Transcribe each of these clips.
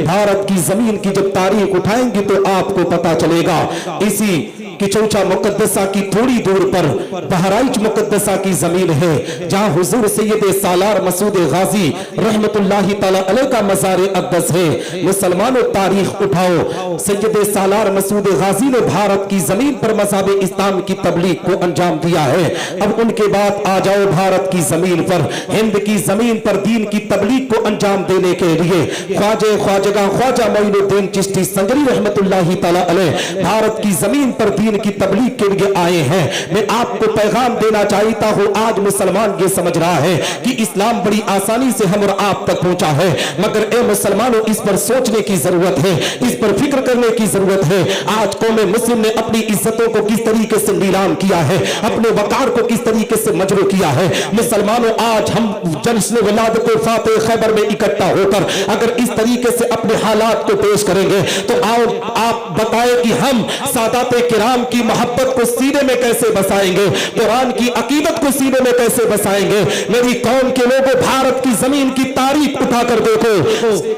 भारत की जमीन की जब तारीख उठाएंगे तो आपको पता चलेगा। इसी किचौचा मुकद्दसा की थोड़ी दूर पर बहराइच मुकद्दसा की जमीन है, जहां हुजूर सैयद सालार मसूद गाजी रहमतुल्लाहि तआला अलैह का मज़ार अक़दस है। मुसलमानों तारीख उठाओ, सैयद सालार मसूद गाजी ने भारत की जमीन पर मज़हब इस्लाम की तबलीग को अंजाम दिया है। अब उनके बाद आ जाओ भारत की जमीन पर, हिंद की जमीन पर दीन की तबलीग को अंजाम देने के लिए ख्वाजा मोइनुद्दीन चिश्ती संगरी रहमतुल्लाहि तआला अलैह भारत की जमीन पर दीन की तबलीग के लिए आए हैं। मैं आपको पैगाम देना चाहता हूं, आज मुसलमान ये समझ रहा है कि इस्लाम बड़ी आसानी से हम और आप तक पहुंचा है, मगर ए मुसलमानों, इस पर सोचने की जरूरत है, इस पर फिक्र करने की जरूरत है। आज कौम मुस्लिम ने अपनी इज्जतों को किस तरीके से नीलाम किया है, अपने वकार को किस तरीके से मजरू किया है। मुसलमानों, आज हम जश्न विलादत फातेह खैबर में इकट्ठा होकर अगर इस तरीके से अपने हालात को पेश करेंगे तो आओ आप बताएं कि हम सादात किराम की मोहब्बत को सीने में कैसे बसाएंगे, कुरान की अकीदत को सीने में कैसे बसाएंगे। मेरी कौम के लोगों, भारत की जमीन की तारीफ उठाकर देखो,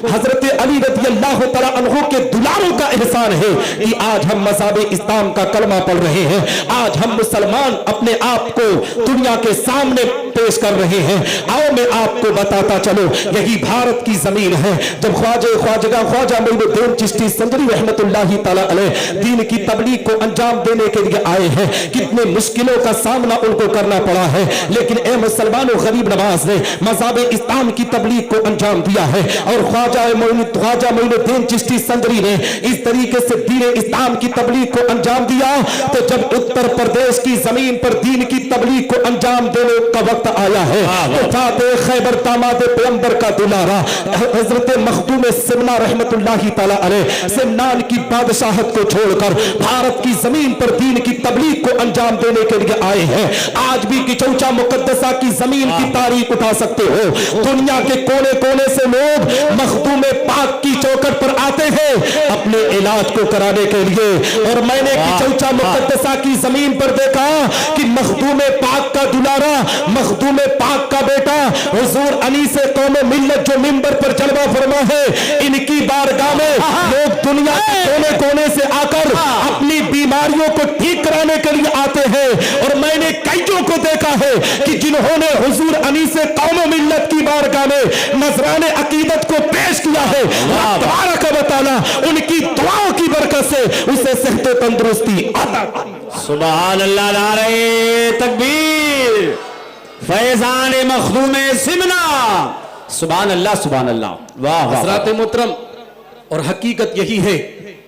हजरत अली रज़ी अल्लाह तआला अन्हु के दुलारों का एहसान है कि आज हम मज़हब इस्लाम का कलमा पढ़ रहे हैं, आज हम मुसलमान अपने आप को दुनिया के सामने पेश कर रहे हैं। आओ मैं आपको बताता चलो, यही भारत की जमीन है जब ख्वाजा मोइनुद्दीन चिश्ती संगरी रहमतुल्लाहि तआला अलैह दीन की तबलीग को अंजाम देने के लिए आए हैं। कितने मुश्किलों का सामना उनको करना पड़ा है, लेकिन ए मुसलमानों, गरीब नवाज ने मज़हब इस्लाम की तबलीग को अंजाम दिया है। और ख्वाजा मोइनुद्दीन चिश्ती संगरी ने इस तरीके से दीन इस्लाम की तबलीग को अंजाम दिया, तो जब उत्तर प्रदेश की जमीन पर दीन की तबलीग को अंजाम देने का वक्त आया है, तो फातेह खैबर दामाद पैगंबर का दुलारा हजरत मखदूम सिमना रहमतुल्लाहि तआला अलैह सिमनान की बादशाहत को छोड़कर भारत की जमीन पर दीन की तबलीग को अंजाम देने के लिए आए हैं। आज भी किचौचा मुकद्दसा की जमीन की तारीख उठा सकते हो। दुनिया के कोने कोने से लोग मखदूम पाक की चौखट पर आते हैं अपने इलाज को कराने के लिए, और मैंने किचौचा मुकद्दसा की जमीन पर देखा कि मखदूम पाक का दुलारा, मखदूम पाक का बेटा हुजूर अनीस कौम मिल्लत जो मिंबर पर जलवा फरमा है, इनकी बारगाह में लोग दुनिया के कोने कोने से आकर अपनी बीमारियों को ठीक कराने के लिए आते हैं। और मैंने कईयों को देखा है कि जिन्होंने हुजूर अनीस कौम मिल्लत की बारगाह में नजराने अकीदत को पेश किया है, अल्लाह तबारक व तआला उनकी दुआओं की बरकत से उसे सेहत तंदुरुस्ती अता। सुभान अल्लाह, नारे तकबीर, फैजान मखदूम सिमना, सुभान अल्लाह, सुभान अल्लाह। वाह हज़रात मोहतरम, और हकीकत यही है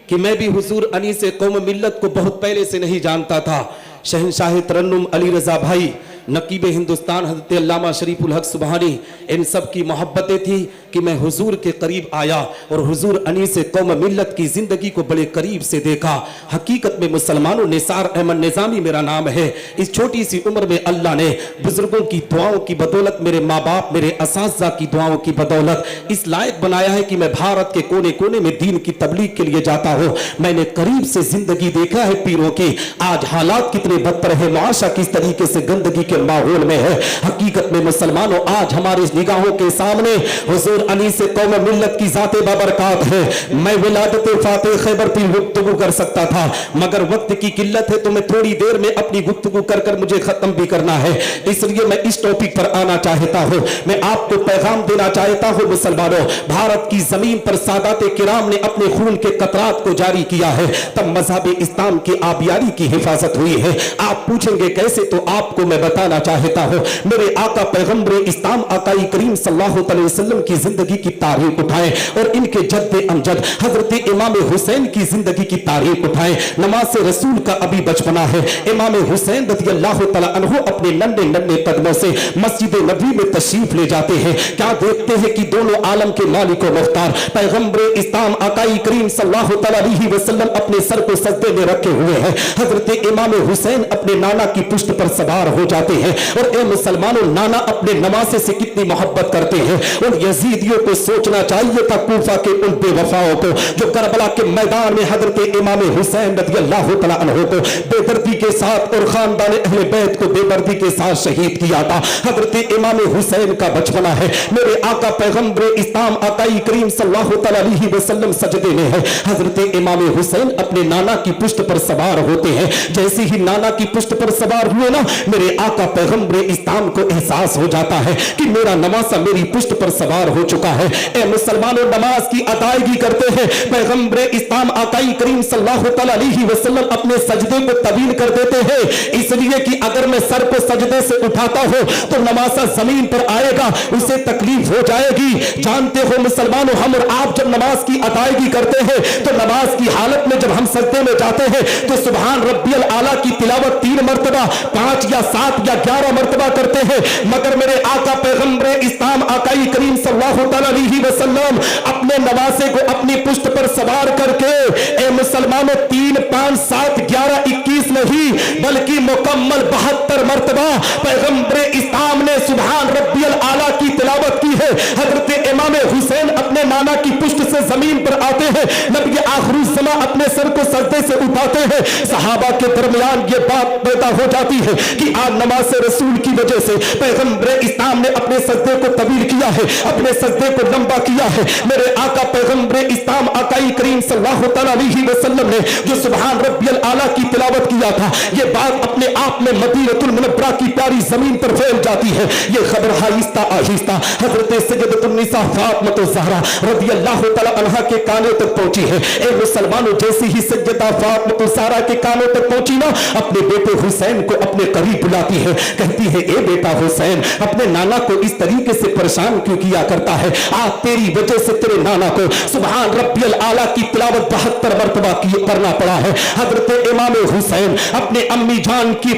कि मैं भी हुजूर अनीस कौम मिल्लत को बहुत पहले से नहीं जानता था। शहंशाह तरन्नुम अली रजा भाई, नकीब हिंदुस्तान हज़रत अल्लामा शरीफुल हक सुबहानी, इन सब की मोहब्बतें थी कि मैं हुजूर के करीब आया और हुजूर अनीस कौम मिल्लत की ज़िंदगी को बड़े करीब से देखा। हकीकत में मुसलमानों, निसार अहमद निज़ामी मेरा नाम है। इस छोटी सी उम्र में अल्लाह ने बुजुर्गों की दुआओं की बदौलत, मेरे माँ बाप, मेरे असातिज़ा की दुआओं की बदौलत इस लायक बनाया है कि मैं भारत के कोने कोने में दीन की तबलीग के लिए जाता हूँ। मैंने करीब से जिंदगी देखा है पीरों की। आज हालात कितने बदतर है, मुआशरा किस तरीके से गंदगी के माहौल में है। हकीकत में मुसलमानों, आज हमारे निगाहों के सामने हुजूर अनीस कौम मिल्लत की ज़ाते बाबरकात है। मैं विलादत फातेह खैबर पर गुफ्तगू कर सकता था, मगर वक्त की किल्लत है तो मैं थोड़ी देर में अपनी गुफ्तगू कर मुझे खत्म भी करना है, इसलिए मैं इस टॉपिक पर आना चाहता हूँ। मैं आपको पैगाम देना चाहता हूँ मुसलमानों, भारत की जमीन पर सादाते किराम ने अपने खून के कतरात को जारी किया है, तब मज़हब इस्लाम की आबियारी की हिफाजत हुई है। आप पूछेंगे कैसे, तो आपको मैं बताना चाहता हूँ। मेरे आका पैगंबर इस्लाम आकाई करीम सल्लल्लाहु अलैहि वसल्लम की जिंदगी की तारीख उठाएं और इनके जद्दे अमजद हजरत इमाम हुसैन की जिंदगी की तारीख उठाएं। नमाज रसूल का अभी बचपना है। इमाम हुसैन रज़ी अल्लाह तआला अन्हु अपने नन्हे नन्हे कदमों से मस्जिद नबी में तशरीफ ले जाते हैं। क्या देखते हैं कि दोनों आलम के मालिक व मुख्तार पैगंबर इस्लाम आकाई करीम सल्लल्लाहु अलैहि वसल्लम अपने सर को सजदे में रखे हुए हैं। हजरत इमाम हुसैन अपने नाना की पुष्ट पर सवार हो जाते हैं। और ए मुसलमानों, नाना अपने नवासे से कितनी मोहब्बत करते हैं। और यजीद यजीदियों को सोचना चाहिए था कूफा के उन बेवफाओं को जो करबला के मैदान में हजरत इमाम हुसैन रज़ी अल्लाह तआला अन्हु को बेदर्दी के साथ और खानदान अहले बैत को बेदर्दी के साथ शहीद किया था। हजरत इमाम हुसैन का बचपना है, मेरे आका पैगंबर इस्लाम आकाई करीम सल्लल्लाहु अलैहि वसल्लम सजदे में है। हजरत इमाम हुसैन अपने नाना की पुश्त पर सवार होते हैं। जैसे ही नाना की पुश्त पर सवार हुए ना, मेरे आका पैगंबर इस्लाम को एहसास हो जाता है कि मेरा नवासा मेरी पुश्त पर सवार हो चुका है। ए मुसलमानों, नमाज की अदायगी करते हैं। पैगंबर इस्लाम आकाई करीम सल्लल्लाहु अलैहि वसल्लम अपने सजदे को तवील कर देते हैं, इसलिए कि अगर मैं सर को सजदे से उठाता हूं तो नमाजा जमीन पर आएगा, उसे तकलीफ हो जाएगी। जानते हो मुसलमानों, हम और आप जब नमाज की अदायगी करते हैं तो नमाज की हालत में जब हम सजदे में जाते हैं तो सुभान रब्बियल आला की तिलावत 3 मरतबा, 5 या 7 या 11 मरतबा करते हैं। मगर मेरे आका पैगंबर इस्लाम आकाई करीम सल्लल्लाहु अलैहि वसल्लम अपने नवासे को अपनी पुश्त पर सवार करके ए मुसलमानों 3, 5, 7, 11, 21 नहीं बल्कि मुकम्मल 72 मरतबा पैगंबर इस्लाम ने सुभान रब्बियल आला की तिलावत की है। हजरत इमाम हुसैन अपने नाना की पुश्त से जमीन पर आते हैं, नबी आखिरुज़्ज़मा अपने सर को सजदे से उठाते हैं। सहाबा के दरमियान ये बात पैदा हो जाती है कि आज नमाज रसूल की वजह से पैगंबर इस्लाम ने अपने सजदे को तवील किया है, अपने सजदे को लंबा किया है। मेरे आका पैगंबर इस्लाम आकाई करीम सल्लल्लाहु अलैहि वसल्लम ने जो सुभान रब्बियल आला की तिलावत किया था, ये बात अपने आप में मदीनतुल मुनव्वरा की प्यारी जमीन पर फैल जाती है। ये खबर आहिस्ता आहिस्ता हजरत सय्यदतुन निसा फातिमा ज़हरा रज़ियल्लाहु तआला अन्हा के कानों तक पहुंची है। ए मुसलमानों, जैसे ही सय्यदा फातिमा ज़हरा के कानों तक पहुंची ना, अपने बेटे हुसैन को अपने करीब बुलाती है, कहती है ए बेटा हुसैन, अपने नाना को इस तरीके से परेशान क्यों किया करता है? आज तेरी वजह से तेरे नाना को सुभान रब्बियल आला की तिलावत 72 मरतबा करना पड़ा है। हजरत इमाम हुसैन अपने अम्मी जान की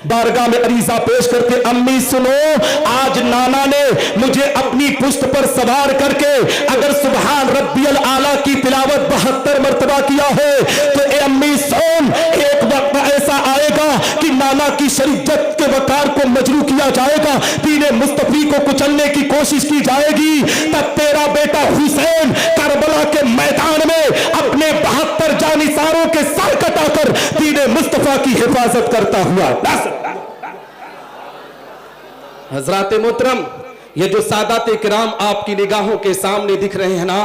बारगाह में अरीजा पेश करके, अम्मी सुनो, आज नाना ने मुझे अपनी पुश्त पर सवार करके अगर सुभान रब्बियल आला की तिलावत 72 मरतबा किया है तो ए अम्मी सुन, एक वक्त ऐसा आएगा कि नाना की शरीयत के वकार को मजरू किया जाएगा, दीने मुस्तफी को कुचलने की कोशिश की जाएगी, तब तेरा बेटा हुसैन करबला के मैदान में अपने 72 जानिसारों के सर कटाकर दीने मुस्तफा की हिफाजत करता हुआ। हजरात मोहतरम, ये जो सादात किराम आपकी निगाहों के सामने दिख रहे हैं ना,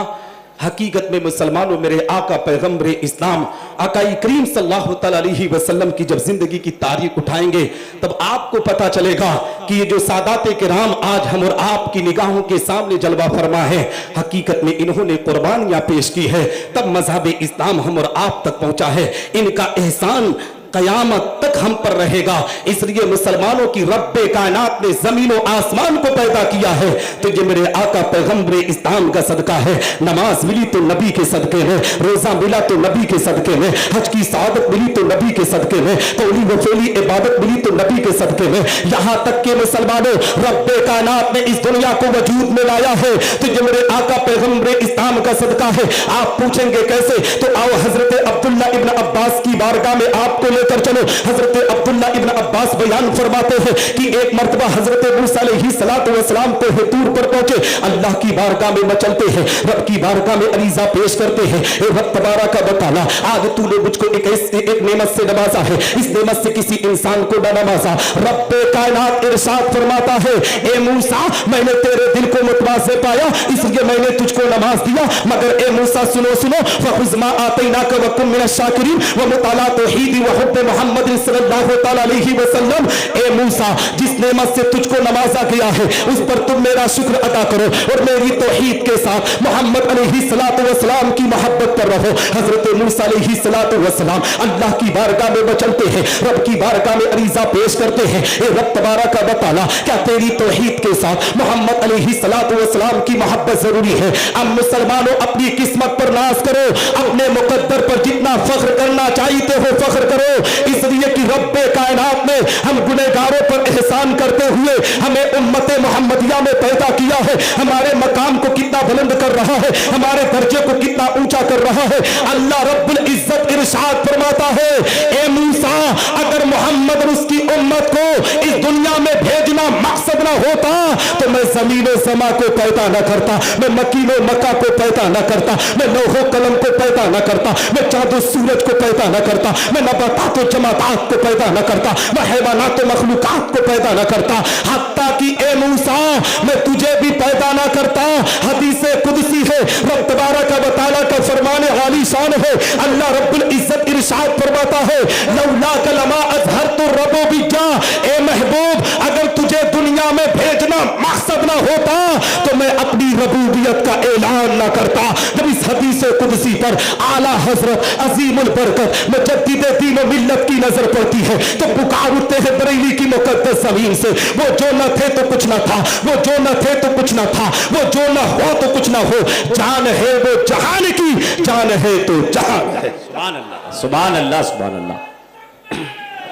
हकीकत में मुसलमानों मेरे आका पैगंबर इस्लाम आकाई करीम सल्लल्लाहु अलैहि वसल्लम की जब जिंदगी की तारीख उठाएंगे तब आपको पता चलेगा कि ये जो सादात किराम आज हम और आपकी निगाहों के सामने जलवा फरमा है, हकीकत में इन्होंने कुर्बानियां पेश की है, तब मजहब इस्लाम हम और आप तक पहुंचा है। इनका एहसान कयामत तक हम पर रहेगा। इसलिए मुसलमानों की रब्बे कायनात ने जमीन और आसमान को पैदा किया है, तो ये मेरे आका पैगंबर इस्लाम का सदका है। नमाज मिली तो नबी के सदके में, रोजा मिला तो नबी के सदके में, हज की सआदत मिली तो नबी के सदके में, कौली वफेली इबादत मिली तो नबी के सदके में। यहाँ तक के मुसलमानों रब्बे कायनात ने इस दुनिया को वजूद में लाया है तो ये मेरे आका पैगंबर इस्लाम का सदका है। आप पूछेंगे कैसे, तो आओ हजरत अब्दुल्ला इब्न अब्बास की बारगाह में आपको लेकर चलो। हजरत अब्दुल्ला इब्न अब्बास बयान फरमाते हैं कि एक मर्तबा हजरत मूसा अलैहिस्सलातु वस्सलाम को तूर पर पहुंचे, अल्लाह की बारगाह में मचलते हैं, रब की बारगाह में अरीजा पेश करते हैं, ए रब तबारक व तआला, आज तूने मुझको एक नेमत से नवाजा है, इस नेमत से किसी इंसान को न नवाजा। रब्बे कायनात इरशाद फरमाता है, ए मूसा, मैंने तेरे दिल को मुतवाज़े पाया इसलिए मैंने तुझको नमाज दिया, मगर ए मूसा सुनो सुनो, फखुज़ मा आतैनाका व कुन मिनश शाकिरीन व मुताला तौहीद व हुब्ब मोहम्मद सल्लल्लाहु अलैहि वसल्लम। ए मूसा, जिस नेमत से तुझको नवाजा गया है उस पर तुम मेरा शुक्र अदा करो और मेरी तौहीद के साथ मोहम्मद अलैहिस्सलातु वस्सलाम की मोहब्बत पर रहो। हजरत मूसा अलैहिस्सलातु वस्सलाम अल्लाह की बारगाह में चलते हैं, रब की बारगाह में अरीजा पेश करते हैं, ए रब तबारक व तआला, क्या तेरी तौहीद के साथ मोहम्मद अलैहिस्सलातु वस्सलाम की मोहब्बत जरूरी है? अब मुसलमानों अपनी किस्मत पर नाज करो, अपने मुकद्दर पर जितना फख्र करना चाहते हो फख्र करो, इसलिए कि रब्बे कायनात ने हम गुनहगारों पर एहसान करते हुए हमें उम्मत मोहम्मदिया में पैदा किया है। हमारे मकाम को कितना बुलंद कर रहा है, हमारे दर्जे को कितना ऊंचा कर रहा है। अल्लाह रब्बुल इज्जत इरशाद फरमाता है, ए मूसा अगर मोहम्मद और उसकी उम्मत को इस दुनिया में भेजना मकसद ना होता तो मैं ज़मीन व समा को पैदा न करता, मैं मकीन व मक्का को पैदा न करता, मैं लौह कलम को पैदा न करता, मैं चाँद व सूरज को पैदा न करता, मैं नबातात व जमातात को पैदा न करता, मैं हैवानात व मखलूकात को पैदा न करता, हत्ता कि ए मूसा मैं तुझे भी पैदा न करता। हदीस कुदसी है, रब तबारक व तआला का फरमान आली शान है। अल्लाह रब्बुल इज्जत इरशाद फरमाता है, लौला कलमा अज़हरतु रबूबिय्या, ए महबूब अगर तुझे दुनिया में भेजना मकसद ना होता तो मैं अपनी रबूबियत का ऐलान ना करता। जब इस हदीस कुदसी पर आला हजरत अजीमुल बरकत मुजद्दिद दीन व मिल्लत की नजर पड़ती है तो पुकार उठते हैं बरेली की मुकद्दस जमीन से, वो जो न थे तो कुछ न था, वो जो न थे तो कुछ न था, वो जो न हो तो कुछ न हो, जान है वो जहान की, जान है तो जहान है। सुभान अल्लाह, सुभान अल्लाह, सुभान अल्लाह,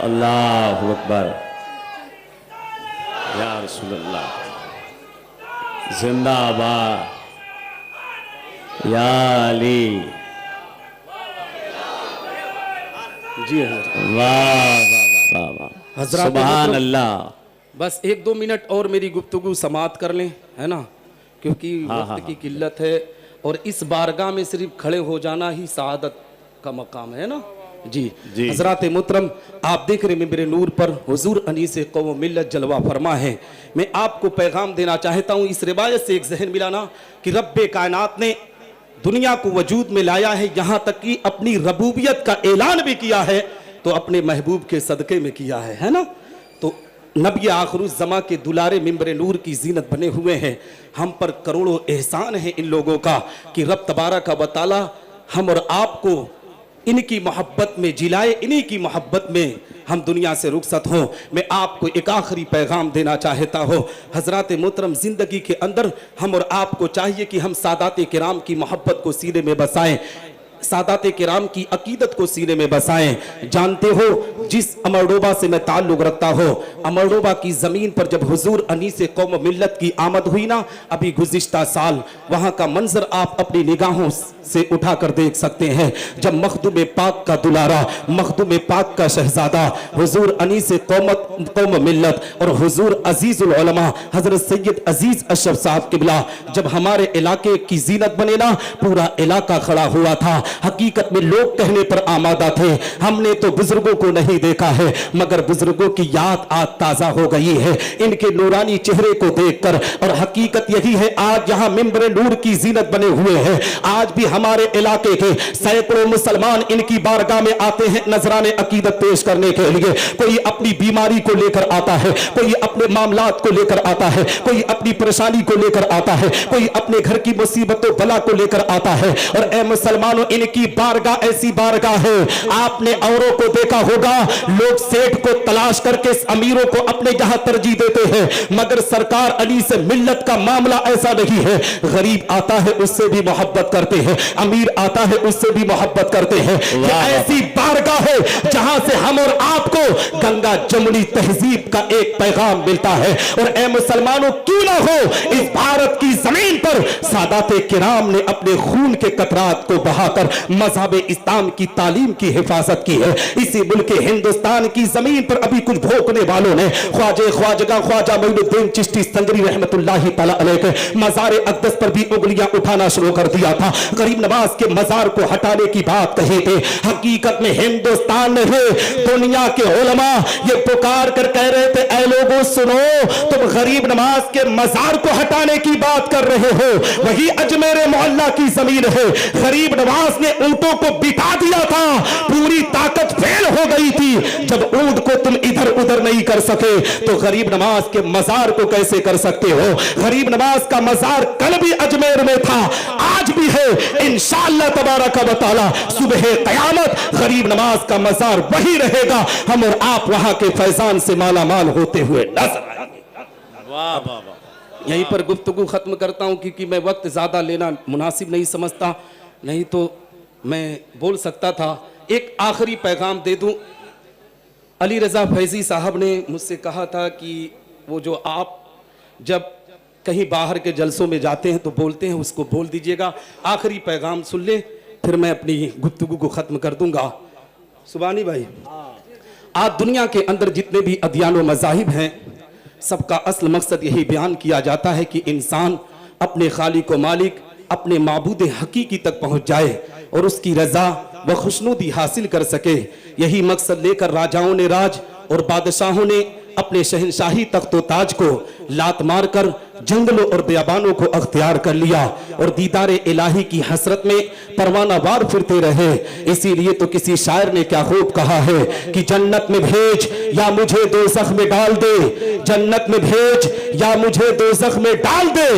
अल्लाहु अकबर, या रसूल अल्लाह, जिंदाबाद, या अली, जी वाह वाह वाह वाह, सुभान अल्लाह। बस 1-2 मिनट और मेरी गुफ्तगू समाप्त कर लें, है ना, क्योंकि वक्त की किल्लत है और इस बारगाह में सिर्फ खड़े हो जाना ही सआदत का मकाम है ना। जी हजरात मोहतरम, आप देख रहे हैं मेरे नूर पर हुजूर अनीस कौम मिल्लत जलवा फरमा है। मैं आपको पैगाम देना चाहता हूँ, इस रिवायत से एक जहन मिला ना कि रब्बे कायनात ने दुनिया को वजूद में लाया है, यहाँ तक कि अपनी रबूबियत का ऐलान भी किया है तो अपने महबूब के सदक़े में किया है ना। तो नबी आखिरुज़्ज़मा के दुलारे मिंबर नूर की जीनत बने हुए हैं। हम पर करोड़ों एहसान है इन लोगों का कि रब तबारक व तआला हम और आपको इनकी मोहब्बत में जिलाए, इन्हीं की मोहब्बत में हम दुनिया से रुखसत हों। मैं आपको एक आखिरी पैगाम देना चाहता हूँ। हज़रात मोहतरम, ज़िंदगी के अंदर हम और आपको चाहिए कि हम सादात किराम की मोहब्बत को सीने में बसाएं, सादात किराम की अकीदत को सीने में बसाएं। जानते हो जिस अमरडोबा से मैं ताल्लुक़ रखता हूँ, अमरडोबा की ज़मीन पर जब हुजूर अनीस कौम मिल्लत की आमद हुई ना, अभी गुज़िश्ता साल, वहाँ का मंजर आप अपनी निगाहों से उठा कर देख सकते हैं। जब मखदूम पाक का दुलारा, मखदूम पाक का शहजादा हुजूर अनीस कौम मिल्लत और हुजूर अजीज़ुल उलमा हज़रत सैयद अजीज़ अशरफ साहब किबला जब हमारे इलाके की जीनत बने ना, पूरा इलाका खड़ा हुआ था। हकीकत में लोग कहने पर आमादा थे, हमने तो बुजुर्गों को नहीं देखा है मगर बुजुर्गों की याद आज ताजा हो गई है इनके नूरानी चेहरे को देखकर। और हकीकत यही है, आज यहाँ मिंबर नूर की जीनत बने हुए हैं। आज भी हमारे इलाके के सैकड़ों मुसलमान इनकी बारगाह में आते हैं नजराने अकीदत पेश करने के लिए। कोई अपनी बीमारी को लेकर आता है, कोई अपने मामलात को लेकर आता है, कोई अपनी परेशानी को लेकर आता है, कोई अपने घर की मुसीबतों बला को लेकर आता है। और ए मुसलमानों, इनकी बारगाह ऐसी बारगाह है, आपने औरों को देखा होगा, लोग सेठ को तलाश करके अमीरों को अपने यहां तरजीह देते हैं, मगर सरकार अली से मिल्लत का मामला ऐसा नहीं है। गरीब आता है उससे भी मोहब्बत करते हैं, अमीर आता है उससे भी मोहब्बत करते हैं। ये ऐसी बारगाह है जहां से हम और आपको गंगा जमुनी तहजीब का एक पैगाम मिलता है। और ए मुसलमानों, क्यों ना हो, इस भारत की जमीन पर सादाते किराम ने अपने खून के कतरात को बहाकर मजहब इस्लाम की तालीम की हिफाजत की है। इसी मुल्क हिंदुस्तान की जमीन पर अभी कुछ भोंकने वालों ने ख्वाजा मोइनुद्दीन चिश्ती संगरी रहमतुल्लाहि तआला अलैह के मज़ार अक़दस पर भी उंगलियां उठाना शुरू कर दिया था, गरीब नवाज के मज़ार को हटाने की बात कही थी। हकीकत में हिंदुस्तान में दुनिया के उलमा ये पुकार कर कह रहे थे, ऐ लोगों सुनो, तुम गरीब नवाज के मज़ार को हटाने की बात कर रहे हो, वही अजमेर मोहल्ला की जमीन है। गरीब नवाज ने ऊंटों को बिठा दिया था, पूरी ताकत फेल हो गई थी। जब ऊंट को तुम इधर उधर नहीं कर सके तो गरीब नवाज के मजार को कैसे कर सकते हो। गरीब नवाज का मजार कल भी अजमेर में था, आज भी है, इंशाअल्लाह तबारक व तआला सुबह क़यामत गरीब नवाज का मजार वही रहेगा। हम और आप वहां के फैजान से माला माल होते हुए नजर आएंगे। वाह वाह वाह। यहीं पर गुफ्तगू खत्म करता हूं क्योंकि मैं वक्त ज्यादा लेना मुनासिब नहीं समझता, नहीं तो मैं बोल सकता था एक आखिरी पैगाम दे दूं। अली रज़ा फैज़ी साहब ने मुझसे कहा था कि वो जो आप जब कहीं बाहर के जलसों में जाते हैं तो बोलते हैं, उसको बोल दीजिएगा। आखिरी पैगाम सुन ले, फिर मैं अपनी गुफ्तगू को ख़त्म कर दूंगा। सुबानी भाई, आज दुनिया के अंदर जितने भी अदियान व मज़ाहिब हैं, सबका असल मकसद यही बयान किया जाता है कि इंसान अपने खालिक व मालिक, अपने माबूद हकीकी तक पहुंच जाए और उसकी रज़ा व खुशनुदी हासिल कर सके। यही मकसद लेकर राजाओं ने राज और बादशाहों ने अपने शहनशाही तख्तो ताज को लात मार कर जंगलों और बियाबानों को अख्तियार कर लिया और दीदार इलाही की हसरत में परवाना वार फिरते रहे। इसीलिए तो किसी शायर ने क्या खूब कहा है कि जन्नत में भेज या मुझे दोज़ख में डाल दे, जन्नत में भेज या मुझे दोज़ख में डाल दे,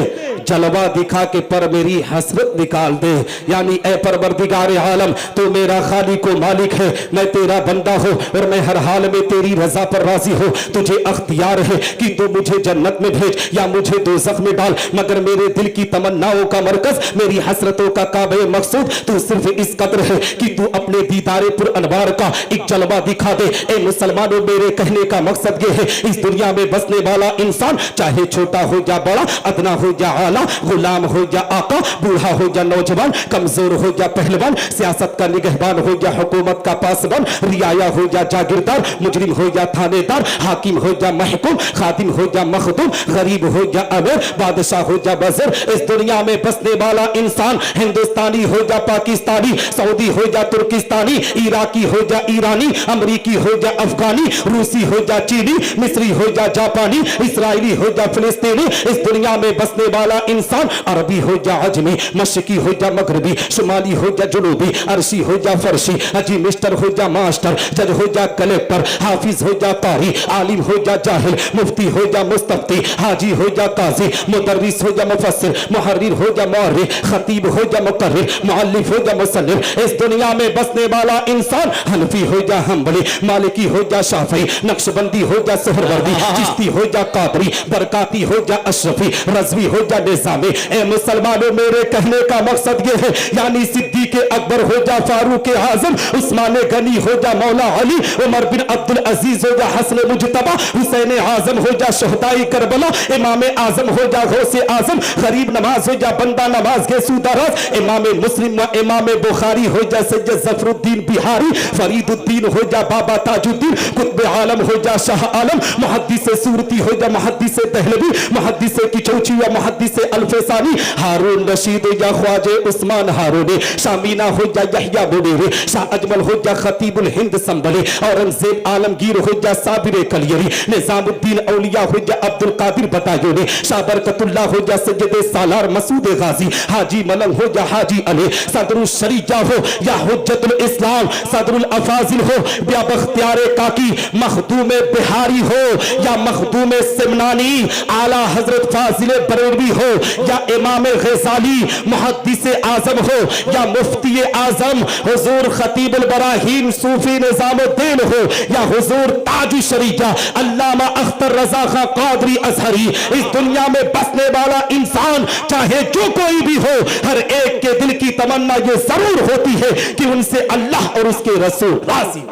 जलवा दिखा के पर मेरी हसरत निकाल दे। यानी ऐ परवरदिगार आलम, तो मेरा खालिक व मालिक है, मैं तेरा बंदा हूँ और मैं हर हाल में तेरी रजा पर राजी हूँ। तुझे अख्तियार है कि तू मुझे जन्नत में भेज या मुझे दोज़ख में डाल, मगर मेरे दिल की तमन्नाओं का मरकज, मेरी हसरतों का काबे मकसूद तू सिर्फ इस कदर है कि तू अपने दीदारे पुर अनवार का एक जलवा दिखा दे। ए मुसलमानों, मेरे कहने का मकसद ये है, इस दुनिया में बसने वाला इंसान चाहे छोटा हो या बड़ा, अदना हो या आला, गुलाम हो या आका, बूढ़ा हो या नौजवान, कमजोर हो या पहलवान, सियासत का निगहबान हो या हुकूमत का पासबान, रियाया हो या जागीरदार, मुजरिम हो या थानेदार, हाकिम हो या महकूम, खादिम हो या मखदूम, गरीब हो या अमीर, बादशाह हो या वज़ीर, इस दुनिया में बसने वाला इंसान हिंदुस्तानी हो या पाकिस्तानी, सऊदी हो या तुर्किस्तानी, इराकी हो या ईरानी, अमरीकी हो या अफगानी, रूसी हो या चीनी, मिस्री हो या जापानी, इसराइली हो या फिलिस्तीनी, इस दुनिया में बसने वाला इंसान अरबी हो या अजमी, मशरकी हो या मगरबी, शुमाली हो या जुनूबी, अरशी हो या फरशी, अजी मिस्टर हो या मास्टर, जज हो या कलेक्टर, हाफिज हो या कारी, आलिम हो या जाहिल, मुफ्ती हो या मुस्तफ्ती, हाजी हो या काजी, मुदर्रिस हो या मुफस्सिर, मुहर्रिर हो या मुअर्रिख, खतीब हो या मुकर्रिर, मुअल्लिफ हो या मुसन्निफ, इस दुनिया में बसने वाला इंसान हनफी हो या हम्बली, मालिकी हो या शाफी, नक्शबंदी हो या सुहरवर्दी, चिश्ती हो या कादरी, बरकाती हो या अशरफी, रज़वी हो या निज़ामी। ए मुसलमानों, मेरे कहने का मकसद ये है, यानी सिद्दीक़ अकबर हो या फारूक आज़म, उस्मान गनी हो या मौला अली, उमर बिन अब्दुल अजीज हो या हसन मुजतबा, हुसैन आज़म हो या शहदाई करबला, इमाम आज़म हो या गौसे आज़म, गरीब नवाज हो या बंदा नवाज के सूदाराज, इमाम मुस्लिम व इमाम बुखारी हो या सैयद ज़फरुद्दीन बिहारी, फरीदुद्दीन हो या बाबा ताजुद्दीन, कुतुब आलम हो या शाह आलम, मुहद्दिस सूरती हो या मुहद्दिस दहलवी, मुहद्दिस किचौची या मुहद्दिस अल्फसानी, हारून रशीद हो या ख्वाजे उस्मान हारूनी, शामीना हो या यहया मुनीरी, शाह अजमल हो या खतीबुल हिंद संभली, औरंगजेब आलमगीर हो या साबिर कलियरी, निजामुद्दीन औलिया हो या अब्दुल कादिर बतायोनी, शाह बरकतुल्लाह हो या सैयद सालार मसूद गाजी, हाजी मलंग हो या हाजी अली, सदरुल शरीया हो या हुज्जतुल इस्लाम, सदरुल अफाजिल हो या बख्तियार काकी, मखदूम बिहारी हो या मखदूम सिमनानी, आला हजरत फाजिल बरेलवी हो या इमाम गजाली, मुहद्दिस आजम हो या मुफ्ती आजम, हुजूर खतीबुल बराहीम सूफी निजामुद्दीन हो या हुजूर ताजु शरीया अल्लामा अख्तर रजा खां कादरी अजहरी, इस दुनिया में बसने वाला इंसान चाहे जो कोई भी हो, हर एक के दिल की तमन्ना ये जरूर होती है कि उनसे अल्लाह और उसके रसूल राजी।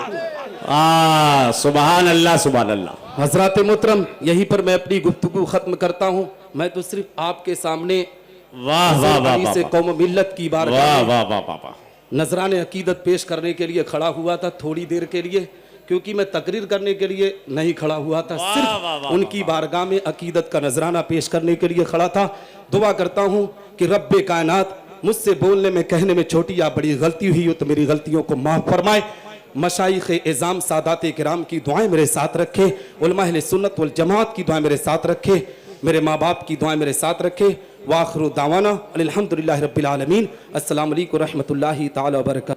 सुभान अल्लाह, सुभान अल्लाह। हजरात मोहतरम, यहीं पर मैं अपनी गुफ्तगू खत्म करता हूँ। मैं तो सिर्फ आपके सामने वाह वाह वाह से कौम मिल्लत की बात वाह वाह वाह वाह नजराने अकीदत पेश करने के लिए खड़ा हुआ था थोड़ी देर के लिए, क्योंकि मैं तकरीर करने के लिए नहीं खड़ा हुआ था, सिर्फ उनकी बारगाह में अकीदत का नजराना पेश करने के लिए खड़ा था। दुआ करता हूँ कि रब्बे कायनात मुझसे बोलने में कहने में छोटी या बड़ी गलती हुई हो तो मेरी गलतियों को माफ़ फरमाए। मशाइख इज़ाम सादात किराम की दुआएं मेरे साथ रखे, उलमा अहले सुन्नत वल जमात की दुआएं मेरे साथ रखे, मेरे माँ बाप की दुआएं मेरे साथ रखे। वाखिरु दावाना अल्हम्दुलिल्लाहि रब्बिल आलमीन। अस्सलामु अलैकुम रहमतुल्लाहि ताला व बरकातहू।